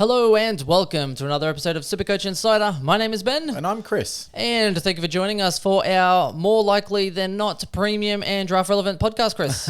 Hello and welcome to another episode of Supercoach Insider. My name is Ben. And I'm Chris. And thank you for joining us for our more likely than not premium and draft relevant podcast, Chris,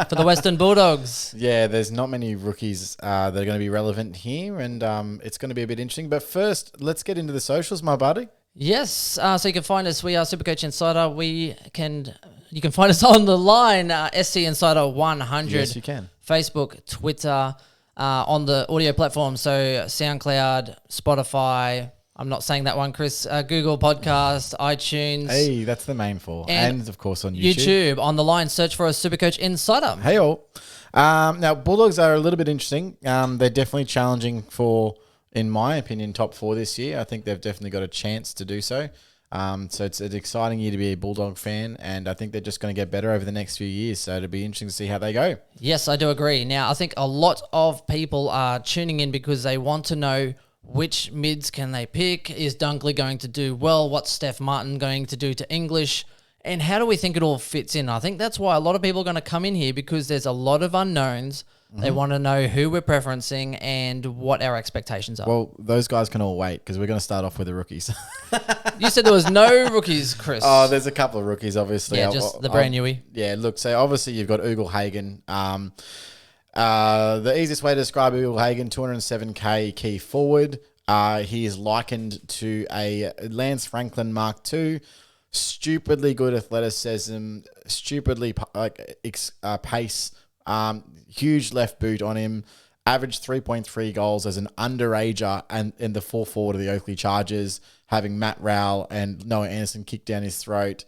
for the Western Bulldogs. Yeah, there's not many rookies that are going to be relevant here, and it's going to be a bit interesting. But first, let's get into the socials, my buddy. Yes, so you can find us. We are Supercoach Insider. You can find us on the line, SC Insider 100. Yes, you can. Facebook, Twitter, on the audio platform, so SoundCloud, Spotify. I'm not saying that one, Chris. Google Podcast, iTunes. Hey, that's the main four. And of course on YouTube. YouTube. On the line, search for a Supercoach Insider. Hey all. Now, Bulldogs are a little bit interesting. They're definitely challenging for, in my opinion, top four this year. I think they've definitely got a chance to do so. So it's an exciting year to be a Bulldog fan, and I think they're just going to get better over the next few years. So it'll be interesting to see how they go. Yes, I do agree. Now, I think a lot of people are tuning in because they want to know which mids can they pick. Is Dunkley going to do well? What's Steph Martin going to do to English? And how do we think it all fits in? I think that's why a lot of people are going to come in here because there's a lot of unknowns. They want to know who we're preferencing and what our expectations are. Well, those guys can all wait because we're going to start off with the rookies. You said there was no rookies, Chris. Oh, there's a couple of rookies, obviously. Yeah, just the brand newie. Yeah, look, so obviously you've got Ugle-Hagan. The easiest way to describe Ugle-Hagan, 207k key forward. He is likened to a Lance Franklin Mark II. Stupidly good athleticism, stupidly pace. Huge left boot on him. Averaged 3.3 goals as an underager and in the 4 forward of the Oakley Chargers, having Matt Rowell and Noah Anderson kick down his throat.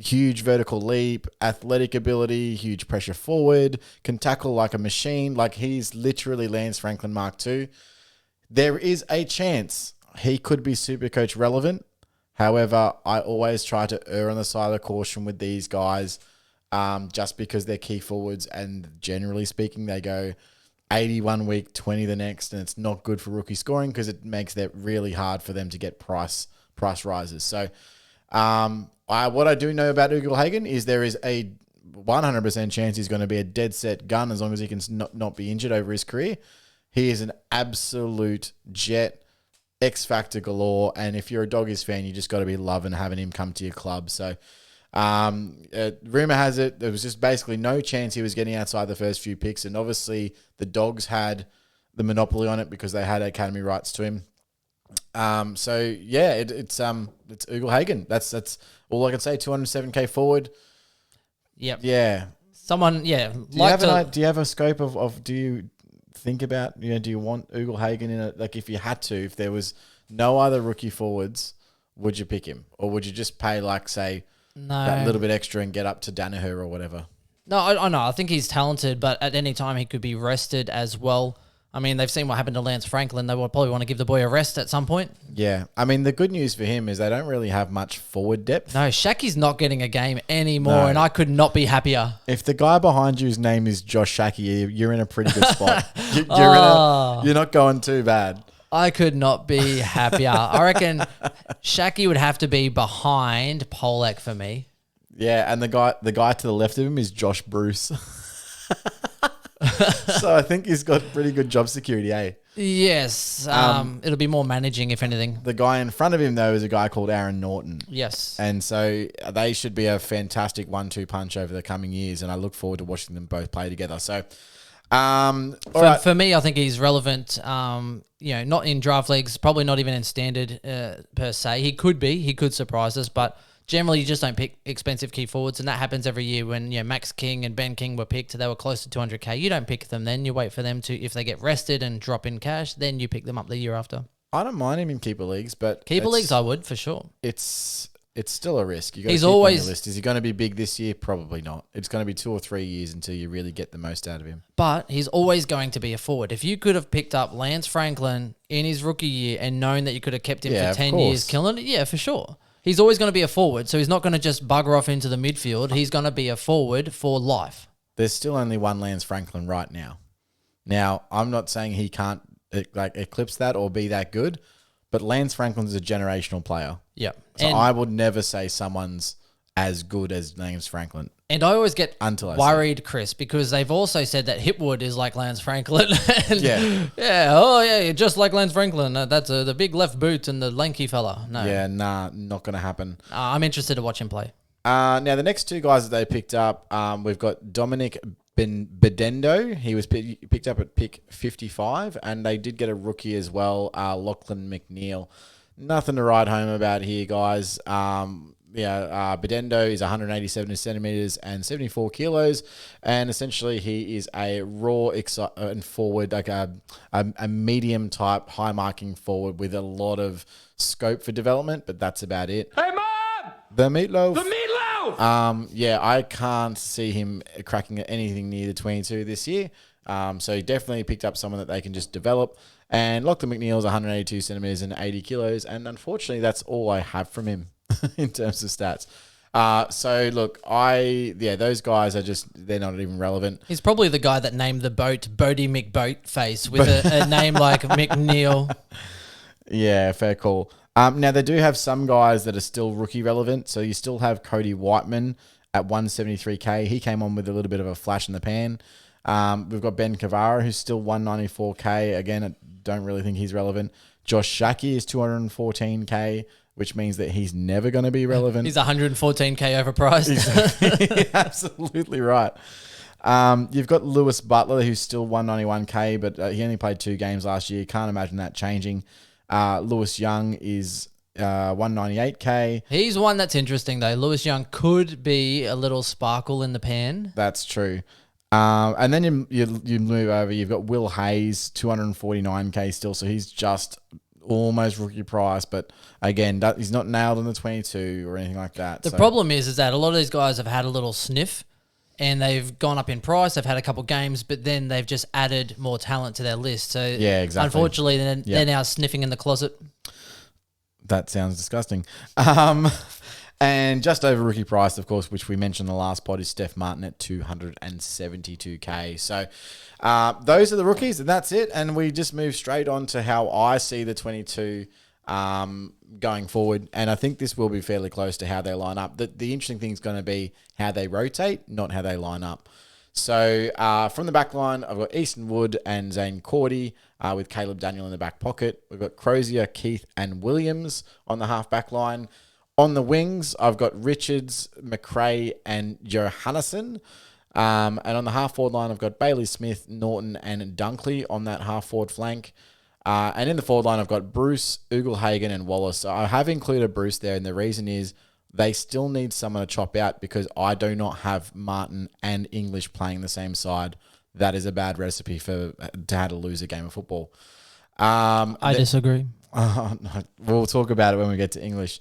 Huge vertical leap, athletic ability, huge pressure forward, can tackle like a machine. Like he's literally Lance Franklin Mark II. There is a chance he could be Supercoach relevant. However, I always try to err on the side of caution with these guys. Just because they're key forwards and generally speaking, they go 81 week, 20 the next, and it's not good for rookie scoring because it makes it really hard for them to get price rises. So, what I do know about Ugle-Hagan is there is a 100% chance he's going to be a dead set gun as long as he can not be injured over his career. He is an absolute jet, X factor galore, and if you're a Doggies fan, you just got to be loving having him come to your club. So. Rumor has it there was just basically no chance he was getting outside the first few picks, and obviously the Dogs had the monopoly on it because they had academy rights to him. So yeah, it's Ugle-Hagan. That's all I can say. 207k forward. Yep. Yeah. Someone. Yeah. Do you have a scope of? Do you think about? Do you want Ugle-Hagan in it? Like if you had to, if there was no other rookie forwards, would you pick him, or would you just pay like say? No. That little bit extra and get up to Danaher or whatever. No, I know. I think he's talented, but at any time he could be rested as well. I mean, they've seen what happened to Lance Franklin. They will probably want to give the boy a rest at some point. Yeah. I mean, the good news for him is they don't really have much forward depth. No, Shaki's not getting a game anymore, and I could not be happier. If the guy behind you's name is Josh Shaki, you're in a pretty good spot. You're not going too bad. I could not be happier. I reckon Shaki would have to be behind Polak for me. Yeah, and the guy to the left of him is Josh Bruce. So I think he's got pretty good job security, eh? Yes. It'll be more managing, if anything. The guy in front of him, though, is a guy called Aaron Norton. Yes. And so they should be a fantastic 1-2 punch over the coming years, and I look forward to watching them both play together. So... For me, I think he's relevant. Not in draft leagues, probably not even in standard per se. He could surprise us, but generally you just don't pick expensive key forwards, and that happens every year. When Max King and Ben King were picked, they were close to 200k. You don't pick them then. You wait for them to, if they get rested and drop in cash, then you pick them up the year after. I don't mind him in keeper leagues, but keeper leagues I would for sure. It's still a risk. You got to keep always on your list. Is he going to be big this year? Probably not. It's going to be 2 or 3 years until you really get the most out of him. But he's always going to be a forward. If you could have picked up Lance Franklin in his rookie year and known that you could have kept him for 10 years killing it, yeah, for sure. He's always going to be a forward, so he's not going to just bugger off into the midfield. He's going to be a forward for life. There's still only one Lance Franklin right now. Now, I'm not saying he can't eclipse that or be that good, but Lance Franklin's a generational player. Yep. So I would never say someone's as good as Lance Franklin. And I always get Until I see worried, Chris, because they've also said that Hipwood is like Lance Franklin. And Yeah. just like Lance Franklin. That's the big left boot and the lanky fella. No. Yeah, nah, not going to happen. I'm interested to watch him play. Now, the next two guys that they picked up, we've got Dominic Bedendo. He was picked up at pick 55, and they did get a rookie as well, Lachlan McNeil. Nothing to write home about here, guys. Bedendo is 187 centimeters and 74 kilos, and essentially he is a raw and forward, like a medium type, high marking forward with a lot of scope for development, but that's about it. Hey, Mom! The meatloaf. The meatloaf! I can't see him cracking anything near the 22 this year. So he definitely picked up someone that they can just develop. And Lachlan McNeil's 182 centimeters and 80 kilos, and unfortunately, that's all I have from him in terms of stats. So look, those guys are they're not even relevant. He's probably the guy that named the boat Bodie McBoatface with a name like McNeil. Yeah, fair call. Now, they do have some guys that are still rookie relevant. So you still have Cody Whiteman at 173K. He came on with a little bit of a flash in the pan. We've got Ben Cavara, who's still 194K. Again, I don't really think he's relevant. Josh Shaki is 214K, which means that he's never going to be relevant. He's 114K overpriced. Absolutely right. You've got Lewis Butler, who's still 191K, but he only played 2 games last year. Can't imagine that changing. Lewis Young is 198K. He's one that's interesting, though. Lewis Young could be a little sparkle in the pan. That's true. And then you move over. You've got Will Hayes, 249K still, so he's just almost rookie price. But again, he's not nailed on the 22 or anything like that. The problem is that a lot of these guys have had a little sniff, and they've gone up in price. They've had a couple games, but then they've just added more talent to their list. So yeah, exactly. Unfortunately, they're now sniffing in the closet. That sounds disgusting. And just over rookie price, of course, which we mentioned in the last pod, is Steph Martin at 272K. So those are the rookies, and that's it. And we just move straight on to how I see the 22 going forward. And I think this will be fairly close to how they line up. The interesting thing is going to be how they rotate, not how they line up. So from the back line, I've got Easton Wood and Zane Cordy with Caleb Daniel in the back pocket. We've got Crozier, Keith, and Williams on the half back line. On the wings, I've got Richards, McRae, and Johannesson. And on the half-forward line, I've got Bailey Smith, Norton, and Dunkley on that half-forward flank. And in the forward line, I've got Bruce, Ugelhagen, and Wallace. So I have included Bruce there, and the reason is they still need someone to chop out because I do not have Martin and English playing the same side. That is a bad recipe to how to lose a game of football. I disagree. We'll talk about it when we get to English.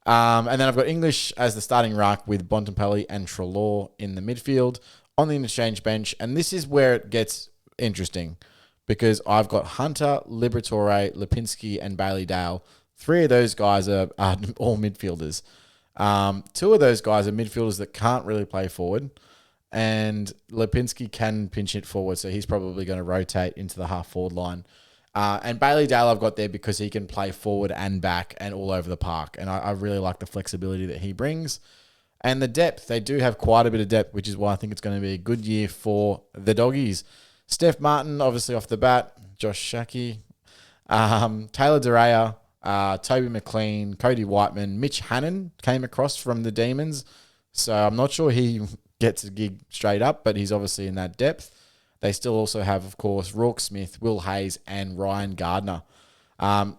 And then I've got English as the starting ruck with Bontempelli and Treloar in the midfield on the interchange bench. And this is where it gets interesting because I've got Hunter, Liberatore, Lipinski, and Bailey Dale. 3 of those guys are all midfielders. 2 of those guys are midfielders that can't really play forward. And Lipinski can pinch it forward, so he's probably going to rotate into the half-forward line. And Bailey Dale I've got there because he can play forward and back and all over the park. And I really like the flexibility that he brings. And the depth, they do have quite a bit of depth, which is why I think it's going to be a good year for the Doggies. Steph Martin, obviously off the bat. Josh Shaki. Taylor Duryea, Toby McLean, Cody Whiteman. Mitch Hannon came across from the Demons. So I'm not sure he gets a gig straight up, but he's obviously in that depth. They still also have, of course, Rourke Smith, Will Hayes, and Ryan Gardner.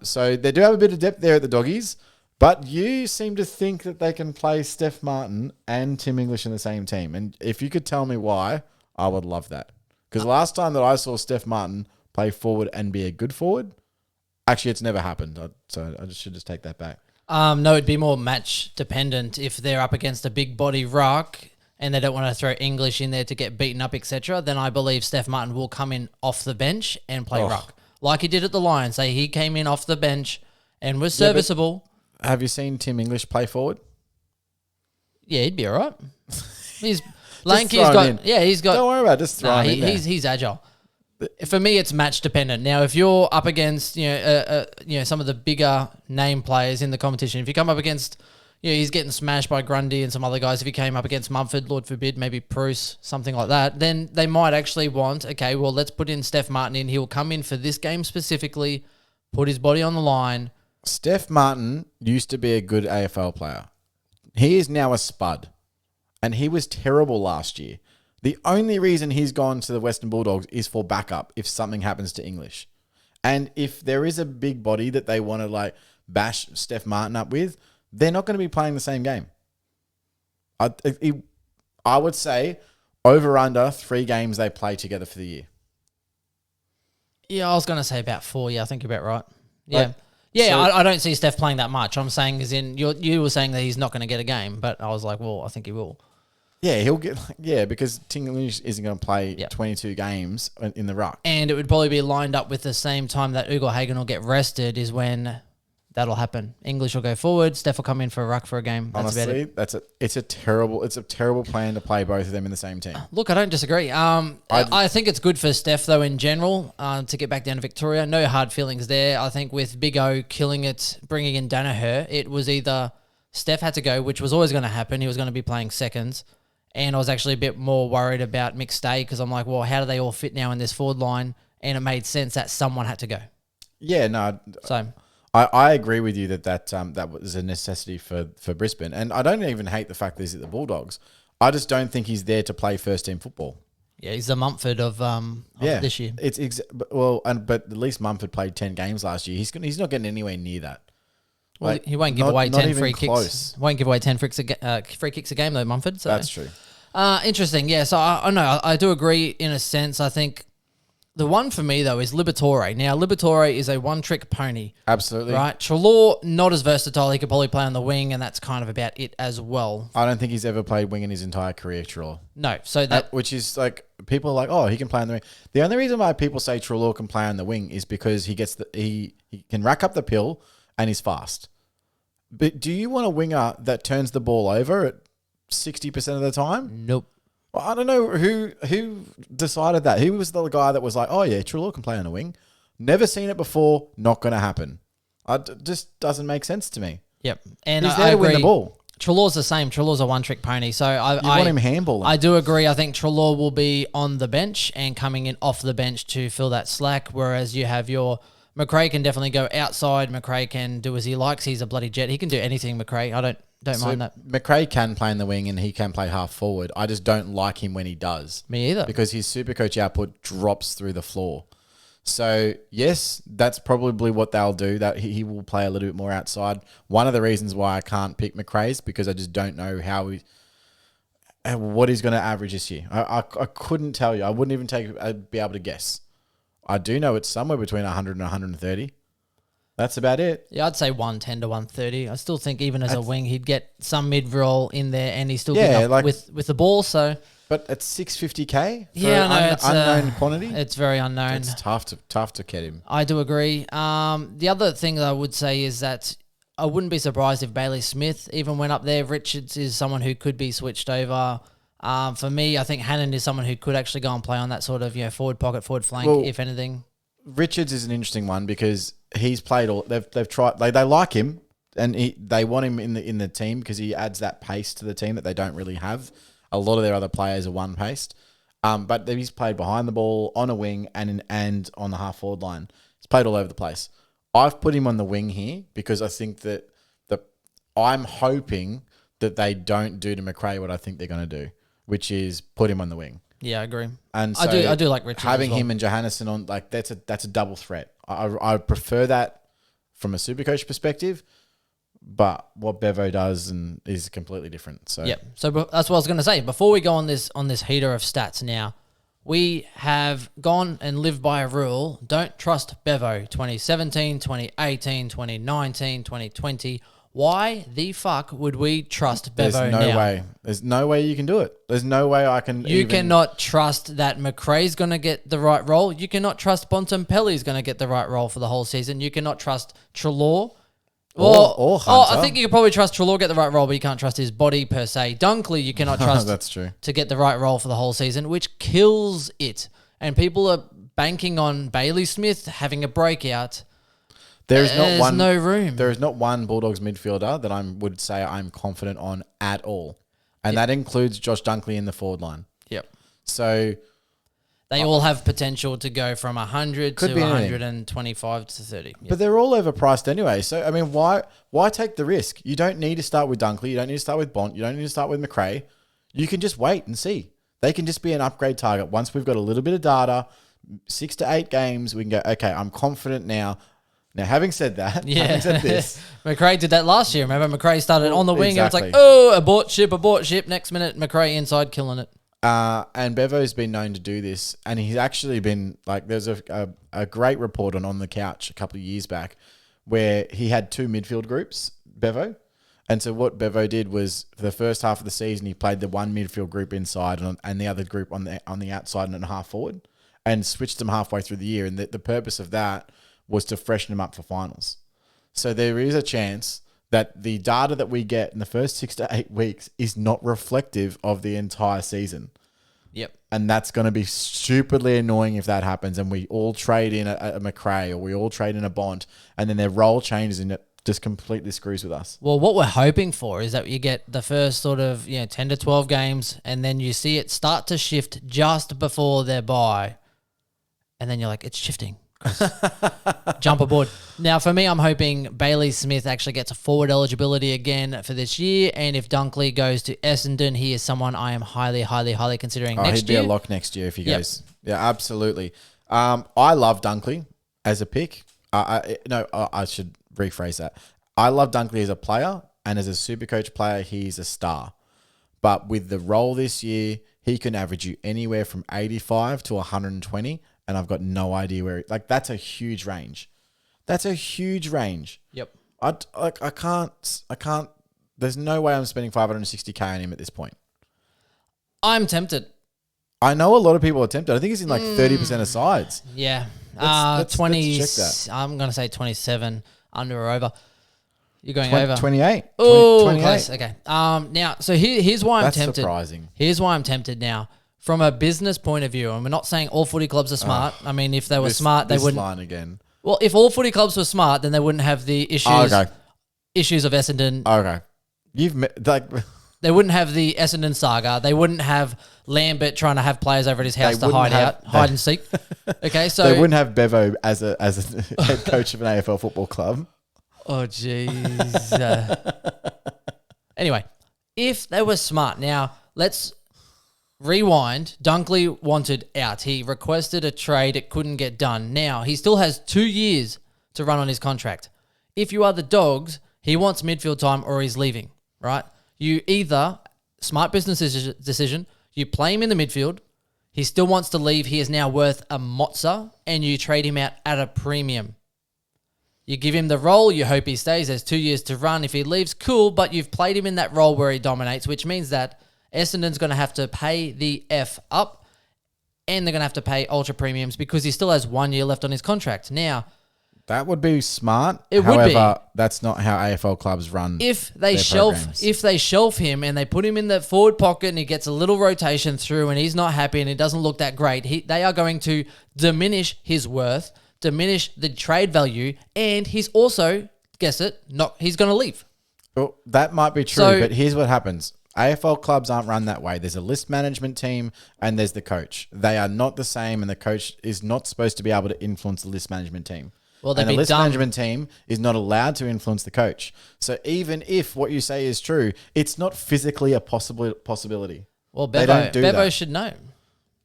So they do have a bit of depth there at the Doggies, but you seem to think that they can play Steph Martin and Tim English in the same team. And if you could tell me why, I would love that. Because last time that I saw Steph Martin play forward and be a good forward, actually, it's never happened. So I should just take that back. No, it'd be more match dependent if they're up against a big body ruck and they don't want to throw English in there to get beaten up, etc., then I believe Steph Martin will come in off the bench and play ruck. Like he did at the Lions. He came in off the bench and was serviceable. Have you seen Tim English play forward? Yeah, he'd be all right. He's lanky. He's got... Don't worry about it. Just throw him in there. He's agile. For me, it's match dependent. Now, if you're up against some of the bigger name players in the competition, if you come up against he's getting smashed by Grundy and some other guys. If he came up against Mumford, Lord forbid, maybe Bruce, something like that, then they might actually want, okay, well, let's put in Steph Martin in. He'll come in for this game specifically, put his body on the line. Steph Martin used to be a good AFL player. He is now a spud. And he was terrible last year. The only reason he's gone to the Western Bulldogs is for backup if something happens to English. And if there is a big body that they want to like bash Steph Martin up with, they're not going to be playing the same game. I would say over under 3 games they play together for the year. Yeah, I was going to say about 4. Yeah, I think you're about right. Yeah. Like, I don't see Steph playing that much. I'm saying as in, you were saying that he's not going to get a game, but I was like, well, I think he will. Yeah, he'll get. Yeah, because Tinglish isn't going to play 22 games in the ruck. And it would probably be lined up with the same time that Ugo Hagen will get rested is when that'll happen. English will go forward. Steph will come in for a ruck for a game. That's Honestly, about it. it's a terrible plan to play both of them in the same team. Look, I don't disagree. I think it's good for Steph, though, in general, to get back down to Victoria. No hard feelings there. I think with Big O killing it, bringing in Danaher, it was either Steph had to go, which was always going to happen. He was going to be playing seconds. And I was actually a bit more worried about McStay because I'm like, well, how do they all fit now in this forward line? And it made sense that someone had to go. Yeah, no. So I agree with you that was a necessity for Brisbane. And I don't even hate the fact that he's at the Bulldogs. I just don't think he's there to play first team football. yeah, he's the Mumford of this year. But at least Mumford played 10 games last year. He's not getting anywhere near that. Well, he won't give away 10 free kicks. Won't give away 10 free kicks a game though, Mumford. So. That's true. Interesting. Yeah. So I know I do agree in a sense. I think the one for me though is Liberatore. Now Liberatore is a one-trick pony. Absolutely. Right. Trelaw not as versatile. He could probably play on the wing, and that's kind of about it as well. I don't think he's ever played wing in his entire career, Trelaw. No. So that which is like people are like, oh, he can play on the wing. The only reason why people say Trelaw can play on the wing is because he can rack up the pill and he's fast. But do you want a winger that turns the ball over at 60% of the time? Nope. Well, I don't know who decided that. Who was the guy that was like, oh yeah, Trelaw can play on the wing? Never seen it before. Not going to happen. It just doesn't make sense to me. Yep. And he's there to win the ball. Trelaw's the same. Trelaw's a one-trick pony. So I want him handballing. I do agree. I think Trelaw will be on the bench and coming in off the bench to fill that slack, whereas you have your... McRae can definitely go outside. McRae can do as he likes. He's a bloody jet. He can do anything, McRae. I don't mind that. McRae can play in the wing and he can play half forward. I just don't like him when he does. Me either. Because his Supercoach output drops through the floor. So, yes, that's probably what they'll do. That he will play a little bit more outside. One of the reasons why I can't pick McRae is because I just don't know what he's going to average this year. I couldn't tell you. I wouldn't even be able to guess. I do know it's somewhere between 100 and 130. That's about it. Yeah, I'd say 110 to 130. I still think even as a wing, he'd get some mid-roll in there and he's still getting up with the ball. So, but at 650K for it's unknown quantity? It's very unknown. It's tough to get him. I do agree. The other thing that I would say is that I wouldn't be surprised if Bailey Smith even went up there. Richards is someone who could be switched over. For me, I think Hannon is someone who could actually go and play on that sort of forward pocket, forward flank, if anything. Richards is an interesting one because he's played all. They've tried. They like him and they want him in the team because he adds that pace to the team that they don't really have. A lot of their other players are one paced, but he's played behind the ball, on a wing, and on the half forward line. He's played all over the place. I've put him on the wing here because I think that I'm hoping that they don't do to McRae what I think they're going to do, which is put him on the wing. Yeah, I agree. And so I do like Richards having as well. him and Johannesson on, like, that's a double threat. I prefer that from a Supercoach perspective, but what Bevo does is completely different. So yeah, so that's what I was going to say. Before we go on this heater of stats now, we have gone and lived by a rule: don't trust Bevo. 2017, 2018, 2019, 2020. Why the fuck would we trust Bevo now? There's no way. There's no way you can do it. There's no way I can You cannot trust that McRae's going to get the right role. You cannot trust Bontempelli's going to get the right role for the whole season. You cannot trust Trelaw. Or Hunter. I think you could probably trust Trelaw get the right role, but you can't trust his body per se. Dunkley, you cannot trust That's true. to get the right role for the whole season, which kills it. And people are banking on Bailey Smith having a breakout. There is not There's one. no room. There is not one Bulldogs midfielder that I would say I'm confident on at all, and that includes Josh Dunkley in the forward line. Yep. So They all have potential to go from 100 to Could be anything. 125 to 30. Yep. But they're all overpriced anyway. So, I mean, why take the risk? You don't need to start with Dunkley. You don't need to start with Bont. You don't need to start with McRae. You can just wait and see. They can just be an upgrade target. Once we've got a little bit of data, 6 to 8 games, we can go, okay, I'm confident now. Now, having said that, having said this, McRae did that last year. Remember, McRae started on the wing. Exactly. And it's like, oh, abort ship. Next minute, McRae inside killing it. and Bevo's been known to do this, and he's actually been like, there's a great report on the Couch a couple of years back where he had 2 midfield groups, Bevo. And so what Bevo did was for the first half of the season, he played the one midfield group inside and the other group on the outside and half forward, and switched them halfway through the year. And the purpose of that was to freshen them up for finals. So there is a chance that the data that we get in the first 6 to 8 weeks is not reflective of the entire season. Yep. And that's going to be stupidly annoying if that happens and we all trade in a McRae or we all trade in a Bont and then their role changes and it just completely screws with us. Well, what we're hoping for is that you get the first sort of 10 to 12 games and then you see it start to shift just before their bye. And then you're like, it's shifting. Jump aboard. Now, for me, I'm hoping Bailey Smith actually gets a forward eligibility again for this year. And if Dunkley goes to Essendon, he is someone I am highly, highly, highly considering next he'd be year. a lock next year if he goes. Yeah, absolutely. I love Dunkley as a pick. I should rephrase that. I love Dunkley as a player, and as a Supercoach player, he's a star. But with the role this year, he can average you anywhere from 85 to 120, and I've got no idea where. That's a huge range. That's a huge range. Yep. I can't. There's no way I'm spending 560k on him at this point. I'm tempted. I know a lot of people are tempted. I think he's in 30% of sides. Yeah. Let's 20. check that. I'm going to say 27 under or over. You're going 20, over. 28. Oh, 28. close. Okay. Now, so here's why I'm That's tempted. surprising. Here's why I'm tempted now. From a business point of view, and we're not saying all footy clubs are smart. I mean, if they were smart, they wouldn't. Line again. Well, if all footy clubs were smart, then they wouldn't have the issues of Essendon. Okay. They wouldn't have the Essendon saga. They wouldn't have Lambert trying to have players over at his house to hide and seek. Okay, so they wouldn't have Bevo as a head coach of an AFL football club. Oh, jeez. Anyway, if they were smart, now let's rewind. Dunkley wanted out. He requested a trade. It couldn't get done. Now, he still has 2 years to run on his contract. If you are the Dogs, he wants midfield time or he's leaving, right? You either, smart business decision, you play him in the midfield, he still wants to leave, he is now worth a mozza, and you trade him out at a premium. You give him the role, you hope he stays, there's 2 years to run. If he leaves, cool, but you've played him in that role where he dominates, which means that Essendon's going to have to pay the F up and they're going to have to pay ultra premiums because he still has 1 year left on his contract. Now, that would be smart. However, that's not how AFL clubs run. If they shelf him and they put him in the forward pocket and he gets a little rotation through and he's not happy and it doesn't look that great, they are going to diminish his worth, diminish the trade value, and he's also, guess it, he's going to leave. Well, that might be true, but here's what happens. AFL clubs aren't run that way. There's a list management team and there's the coach. They are not the same, and the coach is not supposed to be able to influence the list management team. Well, and the list management team is not allowed to influence the coach. So even if what you say is true, it's not physically a possibility. Well, Bevo should know.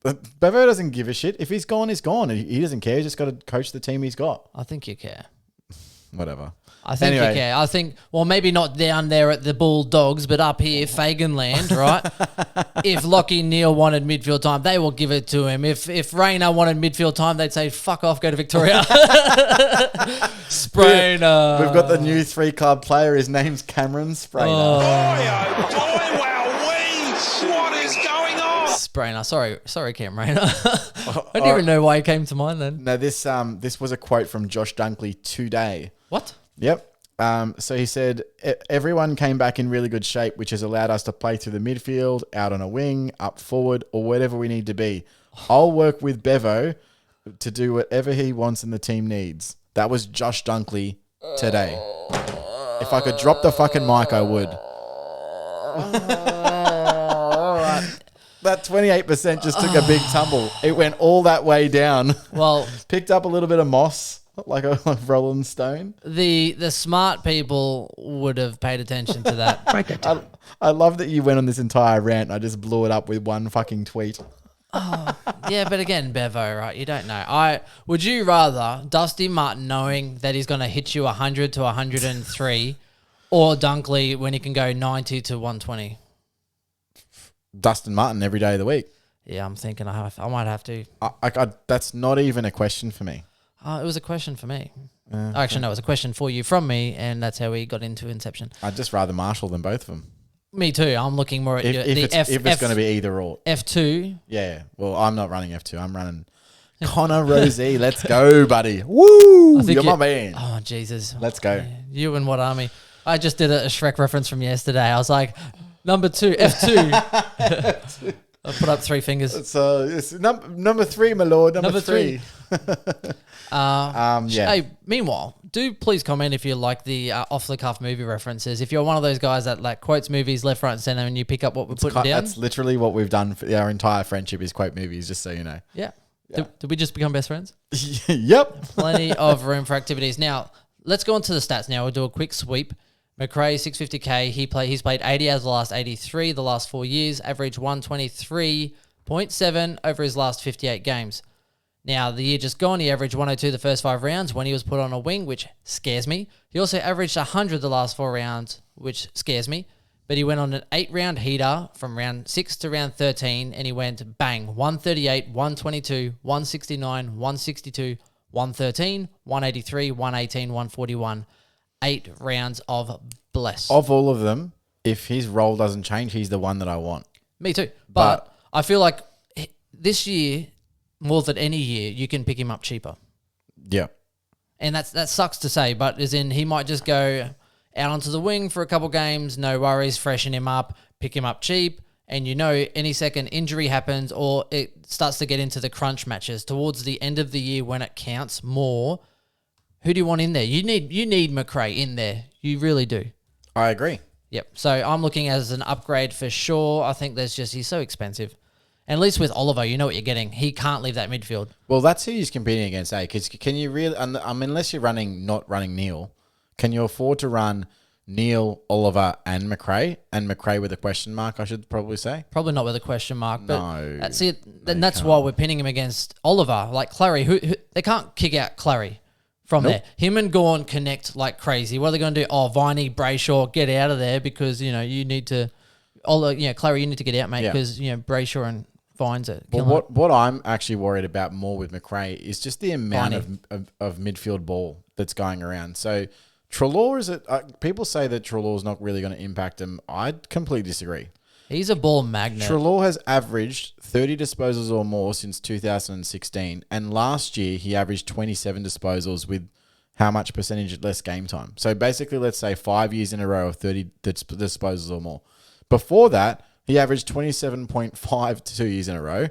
But Bevo doesn't give a shit. If he's gone, he's gone. He doesn't care. He's just got to coach the team he's got. I think you care. Whatever. I think you care. I think, well, maybe not down there at the Bulldogs, but up here, Faganland, right? If Lockie Neal wanted midfield time, they will give it to him. If Rayner wanted midfield time, they'd say, fuck off, go to Victoria. Sprainer. We've got the new 3-club player. His name's Cameron Sprainer. What is going on? Sprainer. Sorry, Cam Rayner. I didn't even know why he came to mind then. No, this was a quote from Josh Dunkley today. What? Yep. So he said, everyone came back in really good shape, which has allowed us to play through the midfield, out on a wing, up forward, or whatever we need to be. I'll work with Bevo to do whatever he wants and the team needs. That was Josh Dunkley today. If I could drop the fucking mic, I would. That 28% just took a big tumble. It went all that way down. Well, Picked up a little bit of moss, like a Rolling Stone. the smart people would have paid attention to that. I love that you went on this entire rant. I just blew it up with one fucking tweet. Yeah, but again, Bevo, right? You don't know. Would you rather Dusty Martin knowing that he's going to hit you 100 to 103, or Dunkley when he can go 90 to 120? Dustin Martin every day of the week. Yeah, I'm thinking I might have to. That's not even a question for me. It was a question for me. Actually, no, it was a question for you from me, and that's how we got into Inception. I'd just rather Marshall than both of them. Me too. I'm looking more at If it's going to be either or. F2. Yeah. Well, I'm not running F2. I'm running Connor Rosie. Let's go, buddy. Woo! You're my man. Oh, Jesus. Let's go. You and what army? I just did a Shrek reference from yesterday. I was like, number 2, F2. I put up 3 fingers. It's number 3, my lord. Number 3. Yeah. Hey, meanwhile, do please comment if you like the off-the-cuff movie references. If you're one of those guys that like quotes movies left, right, and center, and you pick up what we're putting down. That's literally what we've done for our entire friendship is quote movies, just so you know. Yeah. Did we just become best friends? Yep. Plenty of room for activities. Now, let's go on to the stats now. We'll do a quick sweep. McRae, 650K. He's played 80 out of the last 83 the last 4 years. Average 123.7 over his last 58 games. Now, the year just gone, he averaged 102 the first 5 rounds when he was put on a wing, which scares me. He also averaged 100 the last 4 rounds, which scares me. But he went on an 8-round heater from round 6 to round 13, and he went bang, 138, 122, 169, 162, 113, 183, 118, 141. 8 rounds of bless. Of all of them, if his role doesn't change, he's the one that I want. Me too. But I feel like this year, more than any year, you can pick him up cheaper. Yeah. And that sucks to say, but as in he might just go out onto the wing for a couple games, no worries, freshen him up, pick him up cheap, and you know any second injury happens or it starts to get into the crunch matches towards the end of the year when it counts more. Who do you want in there? You need McRae in there. You really do. I agree. Yep. So I'm looking as an upgrade for sure. I think he's so expensive. And at least with Oliver, you know what you're getting. He can't leave that midfield. Well, that's who he's competing against, eh? Because can you really, unless you're not running Neil, can you afford to run Neil, Oliver, and McRae? And McRae with a question mark, I should probably say. Probably not with a question mark. But No. that's it. Then that's why we're pinning him against Oliver. Like Clary, who they can't kick out Clary from there. Him and Gawn connect like crazy. What are they going to do? Oh, Viney, Brayshaw, get out of there because, you need to... Clary, you need to get out, mate, because, Brayshaw and Vines are killing it. What I'm actually worried about more with McRae is just the amount of midfield ball that's going around. So Treloar people say that Treloar's not really going to impact him. I completely disagree. He's a ball magnet. Treloar has averaged 30 disposals or more since 2016, and last year he averaged 27 disposals with how much percentage less game time. So basically, let's say 5 years in a row of 30 disposals or more. Before that, he averaged 27.5 2 years in a row.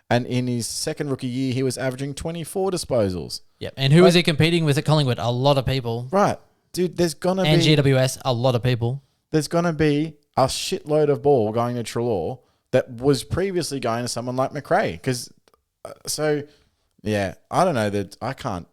And in his second rookie year, he was averaging 24 disposals. Yep. And who is he competing with at Collingwood? A lot of people. Right. Dude, there's going to be... And GWS, a lot of people. There's going to be a shitload of ball going to Treloar that was previously going to someone like McRae. Because, I don't know. That I can't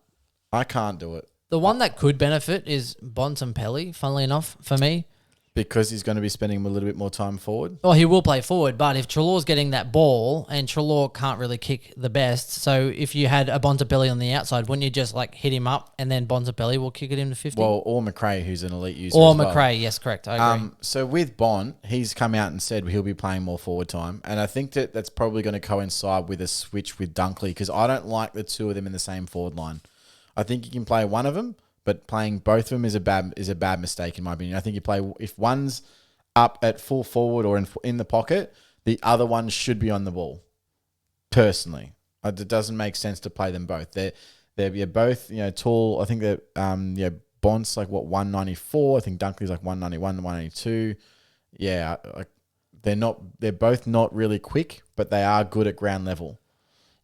do it. The one that could benefit is Bontempelli, funnily enough, for me. Because he's going to be spending a little bit more time forward? Well, he will play forward, but if Treloar's getting that ball, and Treloar can't really kick the best, so if you had a Bontempelli on the outside, wouldn't you just hit him up and then Bontempelli will kick it into 50? Well, or McRae, who's an elite user Or as well. McRae, yes, correct. I agree. So with Bont, he's come out and said he'll be playing more forward time, and I think that's probably going to coincide with a switch with Dunkley, because I don't like the two of them in the same forward line. I think you can play one of them, but playing both of them is a bad mistake in my opinion. I think you play if one's up at full forward or in the pocket, the other one should be on the ball. Personally, it doesn't make sense to play them both. They're both tall. I think that Bont's 194. I think Dunkley's 191, 192. Yeah, they're both not really quick, but they are good at ground level.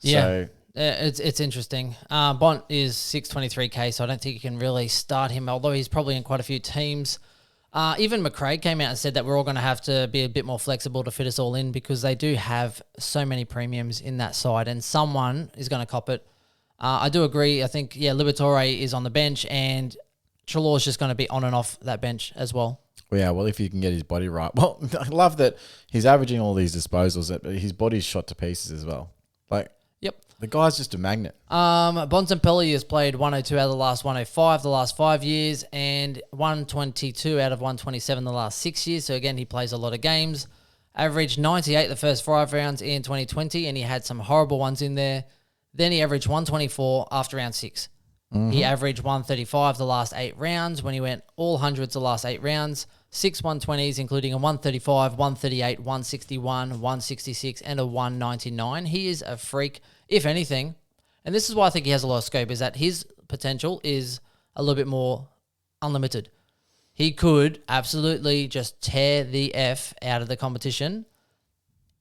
Yeah. So It's interesting. Bont is 623k, so I don't think you can really start him, although he's probably in quite a few teams. Even McRae came out and said that we're all going to have to be a bit more flexible to fit us all in because they do have so many premiums in that side, and someone is going to cop it. I do agree. I think, Liberatore is on the bench, and Treloar's just going to be on and off that bench as well. Well, yeah, well, if you can get his body right. Well, I love that he's averaging all these disposals, but his body's shot to pieces as well. Like, Yep. the guy's just a magnet. Bontempelli has played 102 out of the last 105 the last 5 years and 122 out of 127 the last 6 years. So, again, he plays a lot of games. Averaged 98 the first 5 rounds in 2020, and he had some horrible ones in there. Then he averaged 124 after round 6. He averaged 135 the last 8 rounds when he went all hundreds the last 8 rounds. 6 120s, including a 135, 138, 161, 166, and a 199. He is a freak, if anything. And this is why I think he has a lot of scope, is that his potential is a little bit more unlimited. He could absolutely just tear the F out of the competition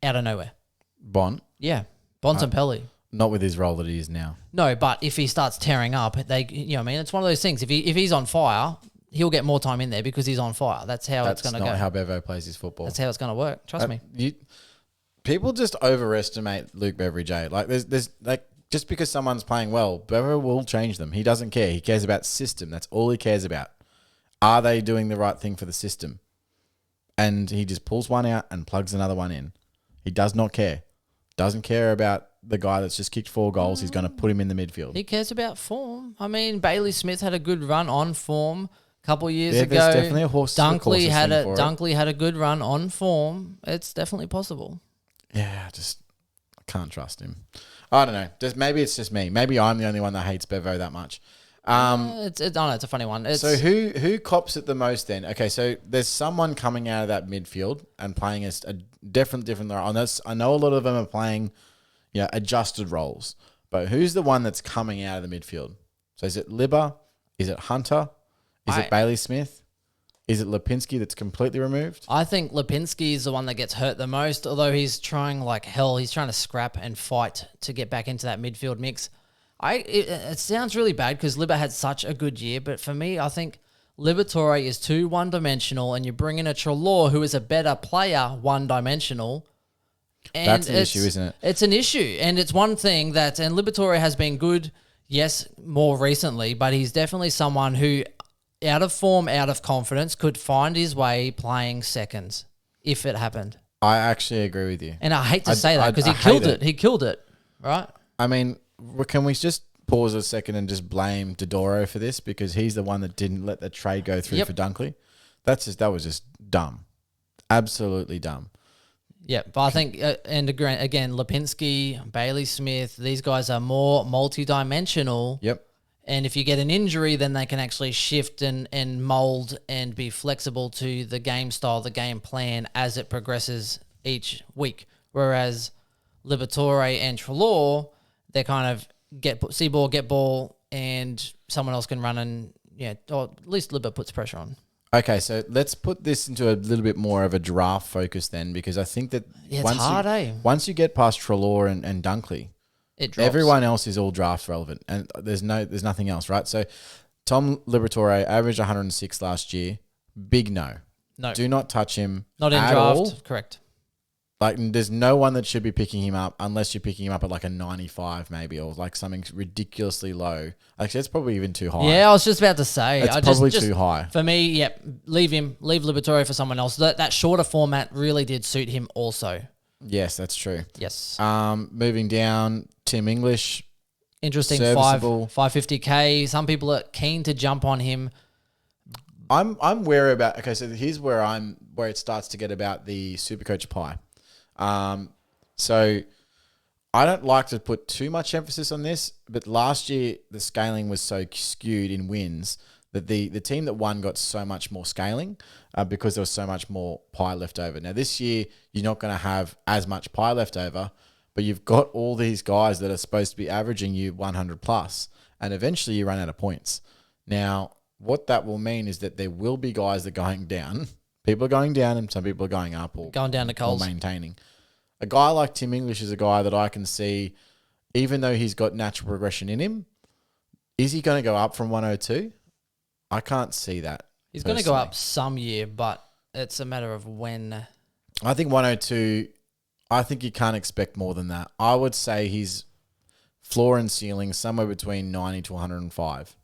out of nowhere. Bont. Yeah. Bontempelli. Not with his role that he is now. No, but if he starts tearing up, it's one of those things. If he's on fire, he'll get more time in there because he's on fire. That's how it's going to go. That's not how Bevo plays his football. That's how it's going to work. Trust me. People just overestimate Luke Beveridge. Like, there's like, just because someone's playing well, Bevo will change them. He doesn't care. He cares about system. That's all he cares about. Are they doing the right thing for the system? And he just pulls one out and plugs another one in. He does not care. Doesn't care about the guy that's just kicked 4 goals. He's going to put him in the midfield. He cares about form. I mean, Bailey Smith had a good run on form a couple of years ago. There's definitely a horse. Dunkley had a good run on form. It's definitely possible. Yeah, I can't trust him. I don't know. Maybe it's just me. Maybe I'm the only one that hates Bevo that much. It's a funny one. So who cops it the most then? Okay, so there's someone coming out of that midfield and playing a different role. I know a lot of them are playing, adjusted roles. But who's the one that's coming out of the midfield? So is it Libba? Is it Hunter? Is it Bailey Smith? Is it Lipinski that's completely removed? I think Lipinski is the one that gets hurt the most, although he's trying like hell. He's trying to scrap and fight to get back into that midfield mix. It sounds really bad because Libba had such a good year, but for me, I think Liberatore is too one-dimensional, and you bring in a Treloar who is a better player, one-dimensional. And that's an issue, isn't it? It's an issue, and it's one thing and Liberatore has been good, yes, more recently, but he's definitely someone who, out of form, out of confidence, could find his way playing seconds if it happened. I actually agree with you. And I hate to say that because he killed it. He killed it, right? I mean, can we just pause a second and just blame Dodoro for this because he's the one that didn't let the trade go through for Dunkley? That was just dumb. Absolutely dumb. Yeah, but I think, and again, Lipinski, Bailey Smith, these guys are more multi-dimensional. Yep. And if you get an injury, then they can actually shift and mold and be flexible to the game style, the game plan as it progresses each week. Whereas Liberatore and Treloar, they're kind of see ball, get ball, and someone else can run and, or at least Libba puts pressure on. Okay, so let's put this into a little bit more of a draft focus then, because I think that once you get past Treloar and Dunkley, it drops. Everyone else is all draft relevant, and there's nothing else, right? So Tom Liberatore averaged 106 last year. Big no. Do not touch him. Not in at draft. all. Correct. Like, there's no one that should be picking him up unless you're picking him up at like a 95 maybe, or like something ridiculously low. Actually, that's probably even too high. Yeah, I was just about to say. It's probably too high. For me, leave him. Leave Liberatore for someone else. That shorter format really did suit him also. Yes, that's true. Yes. Moving down, Tim English. Interesting, serviceable. 550K. Some people are keen to jump on him. I'm wary about. Okay, so here's where it starts to get about the Supercoach pie. So I don't like to put too much emphasis on this, but last year the scaling was so skewed in wins that the team that won got so much more scaling because there was so much more pie left over. Now this year you're not going to have as much pie left over, but you've got all these guys that are supposed to be averaging you 100 plus, and eventually you run out of points. Now what that will mean is that there will be guys that are going down. People are going down and some people are going up or going down to Coles. Or maintaining. A guy like Tim English is a guy that I can see, even though he's got natural progression in him, is he going to go up from 102? I can't see that. He's going to go up some year, but it's a matter of when. I think 102, I think you can't expect more than that. I would say his floor and ceiling somewhere between 90 to 105.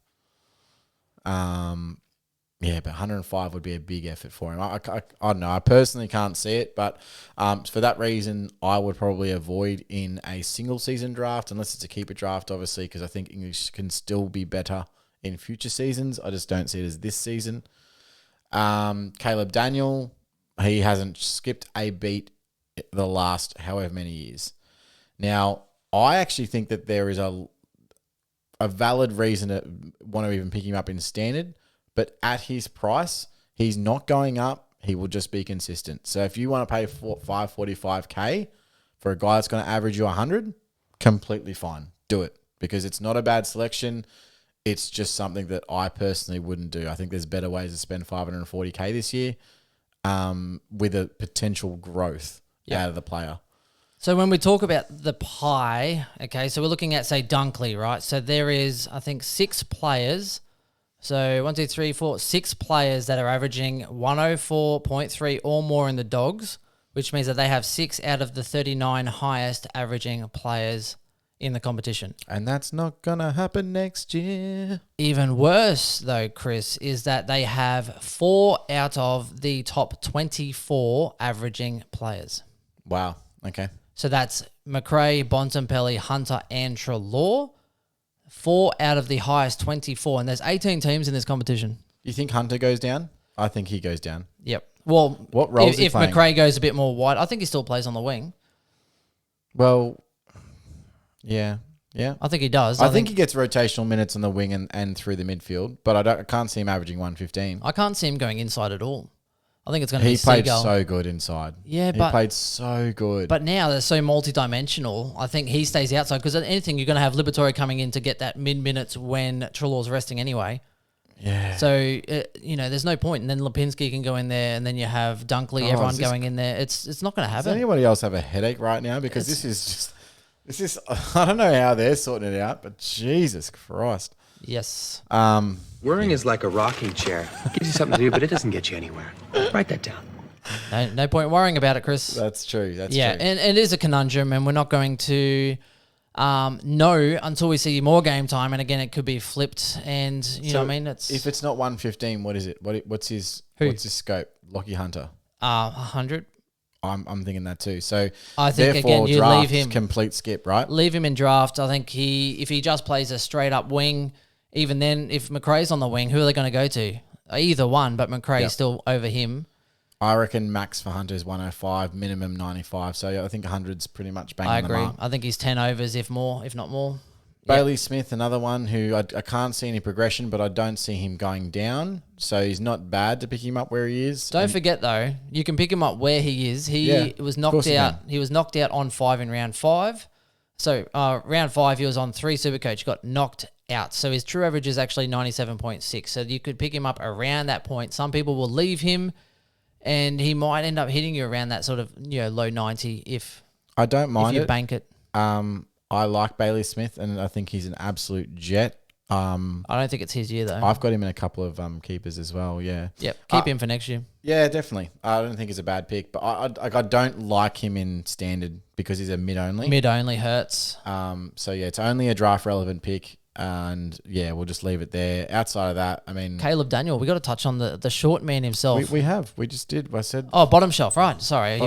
Yeah, but 105 would be a big effort for him. I don't know. I personally can't see it, but for that reason, I would probably avoid in a single season draft, unless it's a keeper draft, obviously, because I think English can still be better in future seasons. I just don't see it as this season. Caleb Daniel, he hasn't skipped a beat the last however many years. Now, I actually think that there is a valid reason to want to even pick him up in standard, but at his price, he's not going up. He will just be consistent. So if you want to pay $545K for a guy that's going to average you 100, completely fine. Do it, because it's not a bad selection. It's just something that I personally wouldn't do. I think there's better ways to spend $540K this year with a potential growth out of the player. So when we talk about the pie, okay, so we're looking at, say, Dunkley, right? So there is, I think, 6 players. So 1, 2, 3, 4, 6 players that are averaging 104.3 or more in the Dogs, which means that they have 6 out of the 39 highest averaging players in the competition. And that's not going to happen next year. Even worse, though, Chris, is that they have 4 out of the top 24 averaging players. Wow. Okay. So that's McRae, Bontempelli, Hunter, and Treloar. 4 out of the highest 24, and there's 18 teams in this competition. You think Hunter goes down? I think he goes down. Yep. Well, what role is he if playing? McRae goes a bit more wide, I think he still plays on the wing. Well, yeah. I think he does. I think he gets rotational minutes on the wing and through the midfield, but I can't see him averaging 115. I can't see him going inside at all. I think it's going to be He played Seagull. so good inside. Yeah, he played so good. But now they're so multi-dimensional. I think he stays outside because anything, you're going to have Liberatore coming in to get that mid-minutes when Treloar's resting anyway. Yeah. So, there's no point. And then Lipinski can go in there, and then you have Dunkley, everyone going in there. It's not going to happen. Does anybody else have a headache right now? Because this is I don't know how they're sorting it out, but Jesus Christ. Yes. Worrying is like a rocking chair. It gives you something to do, but it doesn't get you anywhere. Write that down. No point worrying about it, Chris. That's true. That's true. And it is a conundrum, and we're not going to know until we see more game time. And again, it could be flipped. And you know what I mean? If it's not 115, what is it? What's his scope? Lockie Hunter. 100. I'm thinking that too. So I think therefore, again, you draft, leave him complete skip, right? Leave him in draft. I think if he just plays a straight up wing, even then, if McRae's on the wing, who are they going to go to? Either one, but McRae's still over him. I reckon max for Hunter is 105, minimum 95. So I think 100's pretty much banging the mark. I agree. I think he's 10 overs, if not more. Bailey Smith, another one who I can't see any progression, but I don't see him going down. So he's not bad to pick him up where he is. Don't forget though, you can pick him up where he is. He was knocked out. He was knocked out on 5 in round 5. So round 5, he was on 3 Supercoach, got knocked out. So his true average is actually 97.6. So you could pick him up around that point. Some people will leave him, and he might end up hitting you around that sort of low 90 if I don't mind if you bank it. I like Bailey Smith, and I think he's an absolute jet. I don't think it's his year though. I've got him in a couple of keepers as well. Yeah. Yep. Keep him for next year. Yeah, definitely. I don't think it's a bad pick, but I don't like him in standard because he's a mid only. Mid only hurts. So yeah, it's only a draft relevant pick. And yeah, we'll just leave it there. Outside of that, I mean, Caleb Daniel, we got to touch on the short man himself. We just did. I said, bottom shelf, right? Sorry,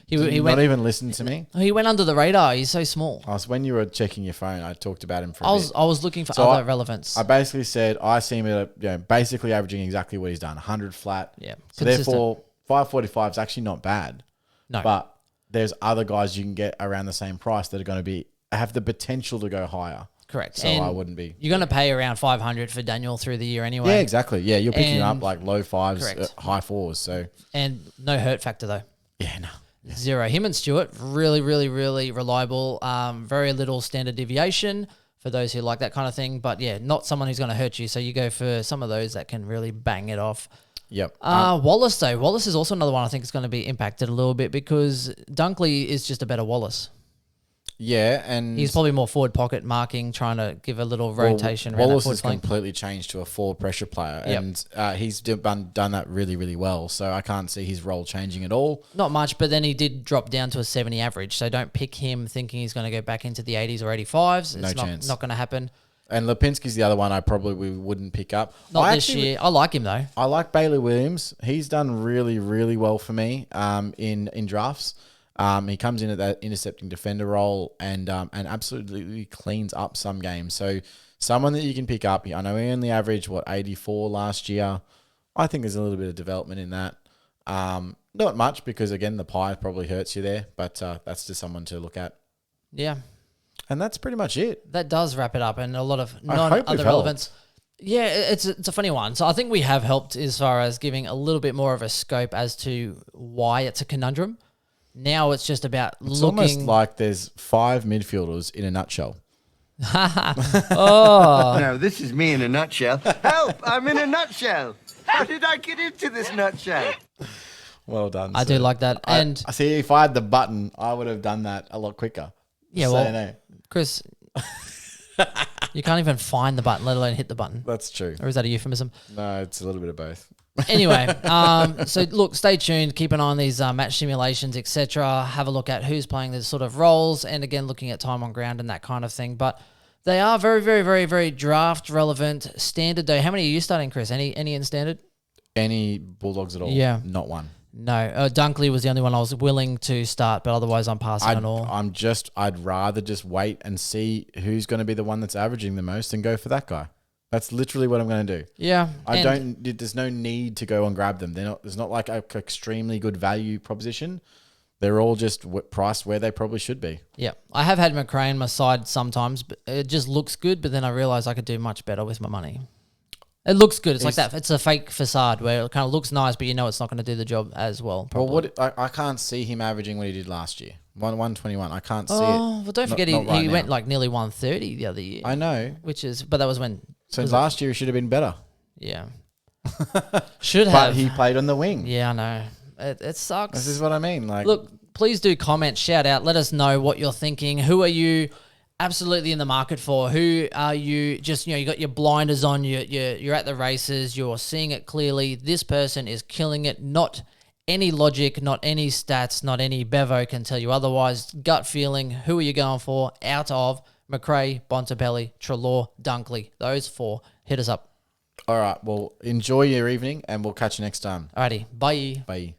he went. Not even listen to me. He went under the radar. He's so small. When you were checking your phone, I talked about him for a bit. I was looking for other relevance. I basically said I see him at basically averaging exactly what he's done, 100 flat. Yeah. So therefore, 545 is actually not bad. No, but there's other guys you can get around the same price that are going to have the potential to go higher. Correct. So and I wouldn't be. You're going to pay around 500 for Daniel through the year anyway. Yeah, exactly. Yeah, you're picking up like low 5s, high 4s. So and no hurt factor though. Yeah, no. Yeah. 0. Him and Stewart, really, really, really reliable. Very little standard deviation for those who like that kind of thing. But yeah, not someone who's going to hurt you. So you go for some of those that can really bang it off. Yep. Wallace though. Wallace is also another one I think is going to be impacted a little bit because Dunkley is just a better Wallace. Yeah, and He's probably more forward pocket marking, trying to give a little rotation around Wallace that has forward flank. completely changed to a forward pressure player, Yep. and he's done that really, really well. So I can't see his role changing at all. Not much, but then he did drop down to a 70 average. So don't pick him thinking he's going to go back into the 80s or 85s. No It's chance. not going to happen. And Lipinski's the other one I probably wouldn't pick up. Not this year. I like him though. I like Bailey Williams. He's done really, really well for me in drafts. He comes in at that intercepting defender role and absolutely cleans up some games. So someone that you can pick up. I know he only averaged 84 last year. I think there's a little bit of development in that. Not much because again the pie probably hurts you there, but that's just someone to look at. Yeah. And that's pretty much it. That does wrap it up, and a lot of I hope we've other relevance. Yeah, it's a funny one. So I think we have helped as far as giving a little bit more of a scope as to why it's a conundrum. Now it's just about It's looking. almost like there's 5 midfielders in a nutshell. Now, this is me in a nutshell. Help! I'm in a nutshell. How did I get into this nutshell? Well done. I do like that. And I see if I had the button, I would have done that a lot quicker. yeah, So, well, no, Chris, you can't even find the button, let alone hit the button. that's true. Or is that a euphemism? No, it's a little bit of both. Anyway, so look, stay tuned. Keep an eye on these match simulations, etc. Have a look at who's playing these sort of roles, and again, looking at time on ground and that kind of thing. But they are very, very, very, very draft relevant. Standard though, how many are you starting, Chris? Any in standard? Any Bulldogs at all? Yeah. Not one. No, Dunkley was the only one I was willing to start, but otherwise I'm passing on all. I'd rather just wait and see who's going to be the one that's averaging the most and go for that guy. That's literally what I'm going to do. Yeah, There's no need to go and grab them. There's not like a extremely good value proposition. They're all just priced where they probably should be. Yeah, I have had McRae on my side sometimes, but it just looks good. But then I realize I could do much better with my money. It looks good. It's like that. It's a fake facade where it kind of looks nice, but you know it's not going to do the job as well. Probably. Well, I can't see him averaging what he did last year. 121. I can't see it. Oh, well, don't forget Not right he now. went like nearly 130 the other year. I know. But that was when. So last year he should have been better. Yeah. Should But have. he played on the wing. Yeah, I know. It sucks. This is what I mean. Like, Look, please do comment, shout out, let us know what you're thinking. Who are you absolutely in the market for? Who are you just, you got your blinders on, you're at the races, you're seeing it clearly. This person is killing it. Not any logic, not any stats, not any Bevo can tell you otherwise. Gut feeling, who are you going for out of McRae, Bontempelli, Treloar, Dunkley? Those 4. Hit us up. all right. Well, enjoy your evening and we'll catch you next time. Alrighty, bye. Bye.